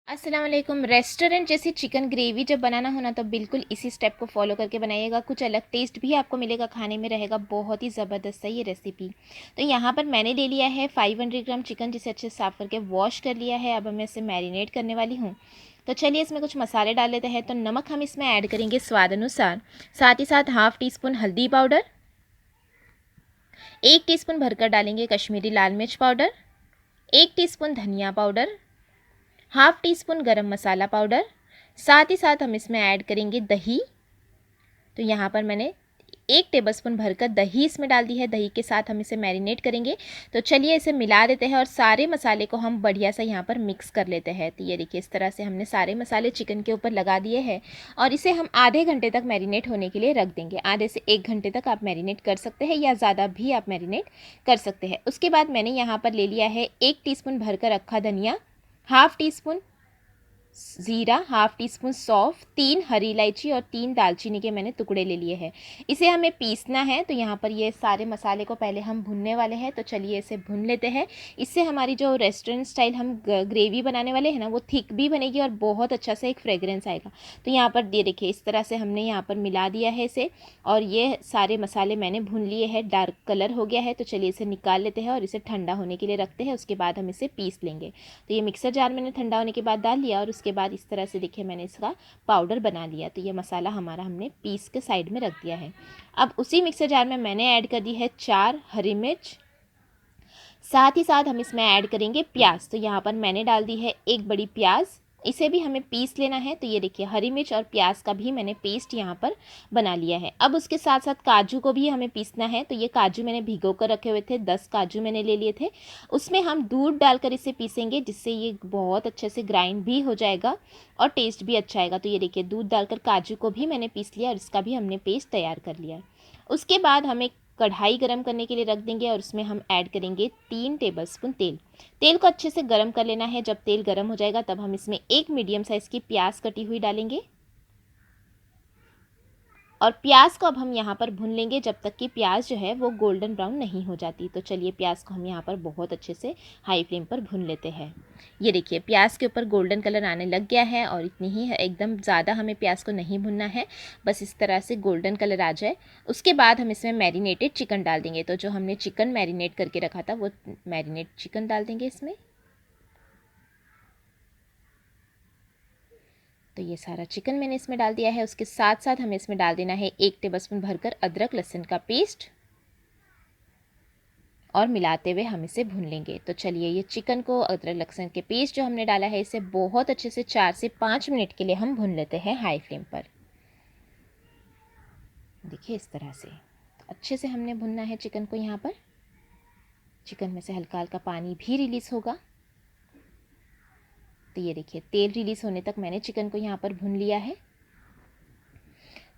अस्सलाम वालेकुम। रेस्टोरेंट जैसी चिकन ग्रेवी जब बनाना हो ना तो बिल्कुल इसी स्टेप को फॉलो करके बनाइएगा। कुछ अलग टेस्ट भी आपको मिलेगा, खाने में रहेगा बहुत ही ज़बरदस्त है ये रेसिपी। तो यहाँ पर मैंने ले लिया है 500 ग्राम चिकन, जिसे अच्छे से साफ़ करके वॉश कर लिया है। अब मैं इसे मैरिनेट करने वाली हूँ। तो चलिए इसमें कुछ मसाले डाल लेते हैं। तो नमक हम इसमें ऐड करेंगे स्वाद अनुसार, साथ ही साथ हाफ़ टी स्पून हल्दी पाउडर, 1 टीस्पून भरकर डालेंगे कश्मीरी लाल मिर्च पाउडर, 1 टीस्पून धनिया पाउडर, हाफ़ टी स्पून गरम मसाला पाउडर, साथ ही साथ हम इसमें ऐड करेंगे दही। तो यहाँ पर मैंने 1 टेबलस्पून भरकर दही इसमें डाल दी है। दही के साथ हम इसे मैरिनेट करेंगे। तो चलिए इसे मिला देते हैं और सारे मसाले को हम बढ़िया सा यहाँ पर मिक्स कर लेते हैं। तो ये देखिए इस तरह से हमने सारे मसाले चिकन के ऊपर लगा दिए हैं और इसे हम आधे घंटे तक मैरिनेट होने के लिए रख देंगे। आधे से 1 घंटे तक आप मैरिनेट कर सकते हैं या ज़्यादा भी आप मैरिनेट कर सकते हैं। उसके बाद मैंने यहाँ पर ले लिया है 1 टीस्पून भरकर रखा धनिया, हाफ़ टी स्पून ज़ीरा, हाफ़ टी स्पून सौंफ, 3 हरी इलायची और 3 दालचीनी के मैंने टुकड़े ले लिए हैं। इसे हमें पीसना है। तो यहाँ पर ये सारे मसाले को पहले हम भुनने वाले हैं। तो चलिए इसे भुन लेते हैं। इससे हमारी जो रेस्टोरेंट स्टाइल हम ग्रेवी बनाने वाले हैं ना, वो थिक भी बनेगी और बहुत अच्छा सा एक फ्रेगरेंस आएगा। तो यहाँ पर ये देखिए इस तरह से हमने यहाँ पर मिला दिया है इसे और ये सारे मसाले मैंने भून लिए हैं। डार्क कलर हो गया है। तो चलिए इसे निकाल लेते हैं और इसे ठंडा होने के लिए रखते हैं। उसके बाद हम इसे पीस लेंगे। तो ये मिक्सर जार मैंने ठंडा होने के बाद डाल लिया और उसके बाद इस तरह से देखिए मैंने इसका पाउडर बना लिया। तो ये मसाला हमारा हमने पीस के साइड में रख दिया है। अब उसी मिक्सर जार में मैंने ऐड कर दी है 4 हरी मिर्च, साथ ही साथ हम इसमें ऐड करेंगे प्याज। तो यहाँ पर मैंने डाल दी है 1 बड़ी प्याज। इसे भी हमें पीस लेना है। तो ये देखिए हरी मिर्च और प्याज का भी मैंने पेस्ट यहाँ पर बना लिया है। अब उसके साथ साथ काजू को भी हमें पीसना है। तो ये काजू मैंने भिगो कर रखे हुए थे, 10 काजू मैंने ले लिए थे। उसमें हम दूध डालकर इसे पीसेंगे, जिससे ये बहुत अच्छे से ग्राइंड भी हो जाएगा और टेस्ट भी अच्छा आएगा। तो ये देखिए दूध डालकर काजू को भी मैंने पीस लिया और इसका भी हमने पेस्ट तैयार कर लिया। उसके बाद हमें कढ़ाई गरम करने के लिए रख देंगे और उसमें हम ऐड करेंगे 3 टेबलस्पून तेल। तेल को अच्छे से गरम कर लेना है। जब तेल गरम हो जाएगा तब हम इसमें एक मीडियम साइज़ की प्याज कटी हुई डालेंगे और प्याज को अब हम यहाँ पर भून लेंगे जब तक कि प्याज जो है वो गोल्डन ब्राउन नहीं हो जाती। तो चलिए प्याज को हम यहाँ पर बहुत अच्छे से हाई फ्लेम पर भून लेते हैं। ये देखिए प्याज के ऊपर गोल्डन कलर आने लग गया है और इतनी ही है, एकदम ज़्यादा हमें प्याज को नहीं भुनना है, बस इस तरह से गोल्डन कलर आ जाए। उसके बाद हम इसमें मैरिनेटेड चिकन डाल देंगे। तो जो हमने चिकन मैरिनेट करके रखा था वो मैरिनेट चिकन डाल देंगे इसमें। तो ये सारा चिकन मैंने इसमें डाल दिया है। उसके साथ साथ हमें इसमें डाल देना है 1 टेबलस्पून भरकर अदरक लहसुन का पेस्ट और मिलाते हुए हम इसे भून लेंगे। तो चलिए ये चिकन को अदरक लहसुन के पेस्ट जो हमने डाला है इसे बहुत अच्छे से 4 से 5 मिनट के लिए हम भून लेते हैं हाई फ्लेम पर। देखिए इस तरह से अच्छे से हमने भुनना है चिकन को। यहाँ पर चिकन में से हल्का हल्का पानी भी रिलीज़ होगा। तो ये देखिए तेल रिलीज़ होने तक मैंने चिकन को यहाँ पर भून लिया है।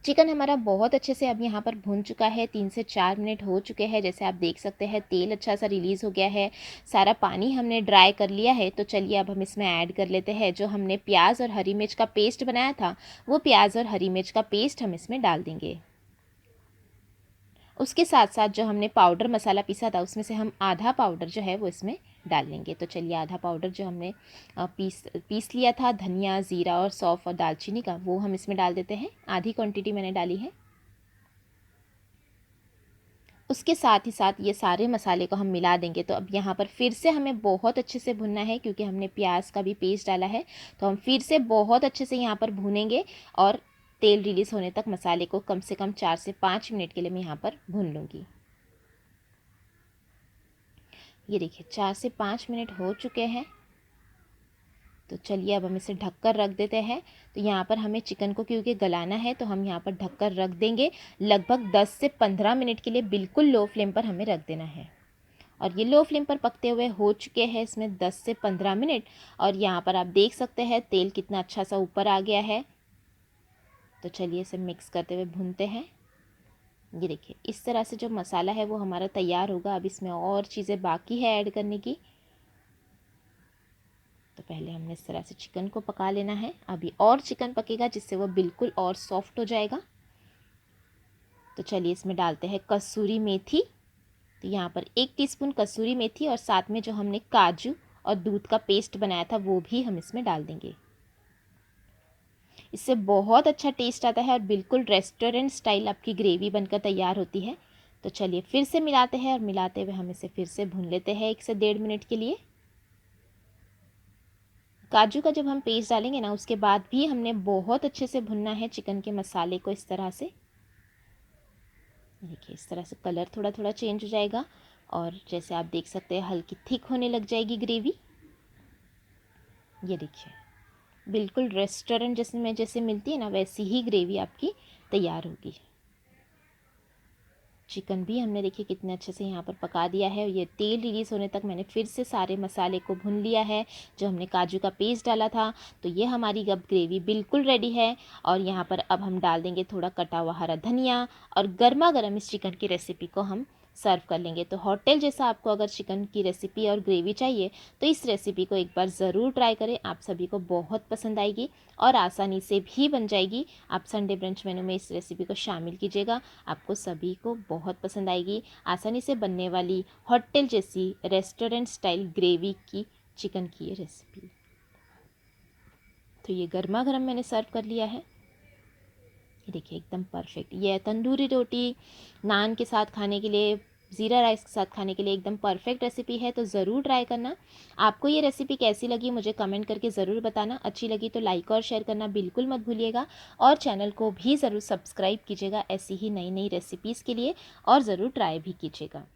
चिकन हमारा बहुत अच्छे से अब यहाँ पर भून चुका है। 3 से 4 मिनट हो चुके हैं। जैसे आप देख सकते हैं तेल अच्छा सा रिलीज़ हो गया है, सारा पानी हमने ड्राई कर लिया है। तो चलिए अब हम इसमें ऐड कर लेते हैं जो हमने प्याज और हरी मिर्च का पेस्ट बनाया था, वो प्याज और हरी मिर्च का पेस्ट हम इसमें डाल देंगे। उसके साथ साथ जो हमने पाउडर मसाला पीसा था उसमें से हम आधा पाउडर जो है वो इसमें डाल लेंगे। तो चलिए आधा पाउडर जो हमने पीस लिया था धनिया, ज़ीरा और सौंफ और दालचीनी का, वो हम इसमें डाल देते हैं। आधी क्वांटिटी मैंने डाली है। उसके साथ ही साथ ये सारे मसाले को हम मिला देंगे। तो अब यहाँ पर फिर से हमें बहुत अच्छे से भुनना है क्योंकि हमने प्याज का भी पेस्ट डाला है। तो हम फिर से बहुत अच्छे से यहाँ पर भूनेंगे और तेल रिलीज़ होने तक मसाले को कम से कम 4 से 5 मिनट के लिए मैं यहाँ पर भून लूँगी। ये देखिए 4 से 5 मिनट हो चुके हैं। तो चलिए अब हम इसे ढककर रख देते हैं। तो यहाँ पर हमें चिकन को क्योंकि गलाना है तो हम यहाँ पर ढककर रख देंगे। लगभग 10 से 15 मिनट के लिए बिल्कुल लो फ्लेम पर हमें रख देना है। और ये लो फ्लेम पर पकते हुए हो चुके हैं इसमें 10 से 15 मिनट। और यहाँ पर आप देख सकते हैं तेल कितना अच्छा सा ऊपर आ गया है। तो चलिए इसे मिक्स करते हुए भूनते हैं। ये देखिए इस तरह से जो मसाला है वो हमारा तैयार होगा। अब इसमें और चीज़ें बाकी है ऐड करने की। तो पहले हमने इस तरह से चिकन को पका लेना है। अभी और चिकन पकेगा जिससे वो बिल्कुल और सॉफ्ट हो जाएगा। तो चलिए इसमें डालते हैं कसूरी मेथी। तो यहाँ पर 1 टीस्पून कसूरी मेथी और साथ में जो हमने काजू और दूध का पेस्ट बनाया था वो भी हम इसमें डाल देंगे। इससे बहुत अच्छा टेस्ट आता है और बिल्कुल रेस्टोरेंट स्टाइल आपकी ग्रेवी बनकर तैयार होती है। तो चलिए फिर से मिलाते हैं और मिलाते हुए हम इसे फिर से भून लेते हैं 1 से 1.5 मिनट के लिए। काजू का जब हम पेस्ट डालेंगे ना उसके बाद भी हमने बहुत अच्छे से भुनना है चिकन के मसाले को। इस तरह से देखिए, इस तरह से कलर थोड़ा थोड़ा चेंज हो जाएगा और जैसे आप देख सकते हैं हल्की थिक होने लग जाएगी ग्रेवी। ये देखिए, बिल्कुल रेस्टोरेंट जैसे मिलती है ना वैसी ही ग्रेवी आपकी तैयार होगी। चिकन भी हमने देखिए कितने अच्छे से यहाँ पर पका दिया है। ये तेल रिलीज़ होने तक मैंने फिर से सारे मसाले को भून लिया है जो हमने काजू का पेस्ट डाला था। तो ये हमारी अब ग्रेवी बिल्कुल रेडी है और यहाँ पर अब हम डाल देंगे थोड़ा कटा हुआ हरा धनिया और गर्मा गर्म इस चिकन की रेसिपी को हम सर्व कर लेंगे। तो होटल जैसा आपको अगर चिकन की रेसिपी और ग्रेवी चाहिए तो इस रेसिपी को एक बार ज़रूर ट्राई करें। आप सभी को बहुत पसंद आएगी और आसानी से भी बन जाएगी। आप संडे ब्रंच मेनू में इस रेसिपी को शामिल कीजिएगा, आपको सभी को बहुत पसंद आएगी। आसानी से बनने वाली होटल जैसी रेस्टोरेंट स्टाइल ग्रेवी की चिकन की ये रेसिपी। तो ये गर्मा गर्म मैंने सर्व कर लिया है। ये देखिए एकदम परफेक्ट। ये तंदूरी रोटी, नान के साथ खाने के लिए, ज़ीरा राइस के साथ खाने के लिए एकदम परफेक्ट रेसिपी है। तो ज़रूर ट्राई करना। आपको ये रेसिपी कैसी लगी मुझे कमेंट करके ज़रूर बताना। अच्छी लगी तो लाइक और शेयर करना बिल्कुल मत भूलिएगा और चैनल को भी ज़रूर सब्सक्राइब कीजिएगा ऐसी ही नई नई रेसिपीज़ के लिए और ज़रूर ट्राई भी कीजिएगा।